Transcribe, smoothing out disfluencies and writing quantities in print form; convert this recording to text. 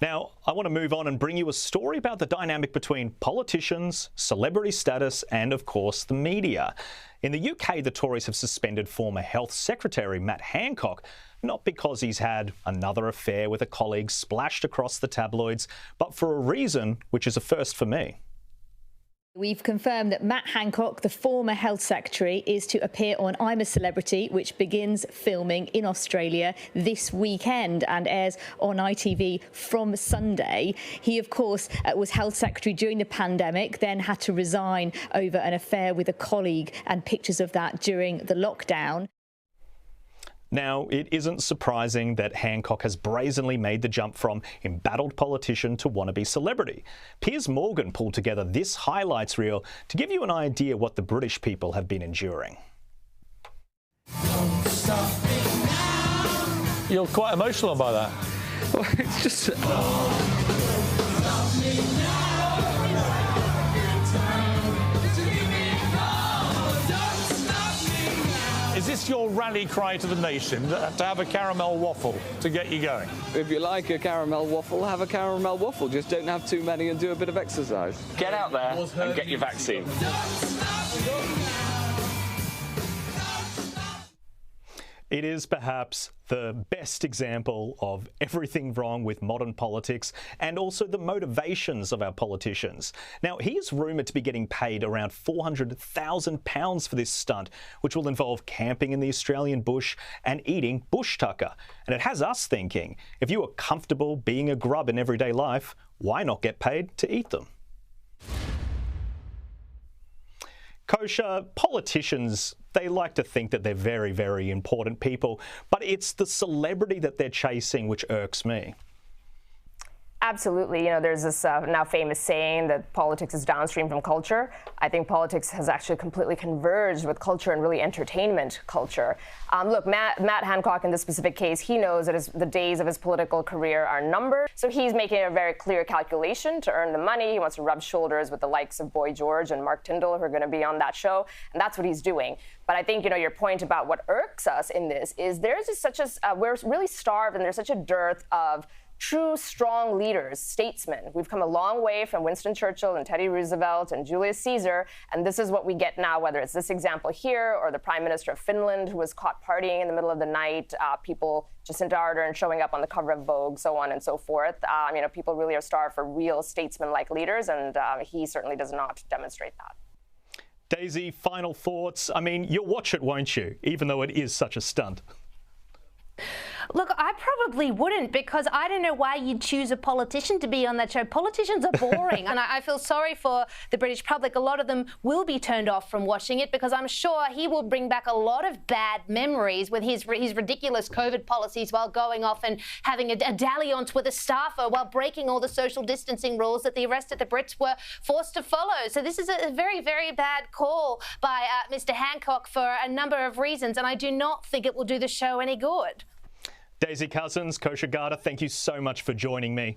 Now, I want to move on and bring you a story about the dynamic between politicians, celebrity status, and, of course, the media. In the UK, the Tories have suspended former Health Secretary Matt Hancock, not because he's had another affair with a colleague splashed across the tabloids, but for a reason which is a first for me. We've confirmed that Matt Hancock, the former Health Secretary, is to appear on I'm a Celebrity, which begins filming in Australia this weekend and airs on ITV from Sunday. He, of course, was Health Secretary during the pandemic, then had to resign over an affair with a colleague, and pictures of that during the lockdown. Now, it isn't surprising that Hancock has brazenly made the jump from embattled politician to wannabe celebrity. Piers Morgan pulled together this highlights reel to give you an idea what the British people have been enduring. You're quite emotional by that. Well, it's just... Is this your rally cry to the nation, to have a caramel waffle to get you going? If you like a caramel waffle, have a caramel waffle. Just don't have too many and do a bit of exercise. Get out there and get your vaccine. It is perhaps the best example of everything wrong with modern politics and also the motivations of our politicians. Now, he is rumoured to be getting paid around £400,000 for this stunt, which will involve camping in the Australian bush and eating bush tucker. And it has us thinking, if you are comfortable being a grub in everyday life, why not get paid to eat them? Kosher, politicians, they like to think that they're very, very important people, but it's the celebrity that they're chasing which irks me. Absolutely. You know, there's this now famous saying that politics is downstream from culture. I think politics has actually completely converged with culture and really entertainment culture. Look, Matt Hancock, in this specific case, he knows that the days of his political career are numbered. So he's making a very clear calculation to earn the money. He wants to rub shoulders with the likes of Boy George and Mark Tyndall, who are going to be on that show. And that's what he's doing. But I think, you know, your point about what irks us in this is there's just such a, we're really starved and there's such a dearth of true, strong leaders, statesmen. We've come a long way from Winston Churchill and Teddy Roosevelt and Julius Caesar, and this is what we get now, whether it's this example here or the Prime Minister of Finland who was caught partying in the middle of the night, people, Jacinda Ardern showing up on the cover of Vogue, so on and so forth. You know, people really are starved for real statesman-like leaders, and he certainly does not demonstrate that. Daisy, final thoughts? I mean, you'll watch it, won't you? Even though it is such a stunt. Look, I probably wouldn't, because I don't know why you'd choose a politician to be on that show. Politicians are boring, and I feel sorry for the British public. A lot of them will be turned off from watching it, because I'm sure he will bring back a lot of bad memories with his ridiculous COVID policies while going off and having a dalliance with a staffer while breaking all the social distancing rules that the rest of the Brits were forced to follow. So this is a very, very bad call by Mr. Hancock for a number of reasons, and I do not think it will do the show any good. Daisy Cousins, Kosher Garter, thank you so much for joining me.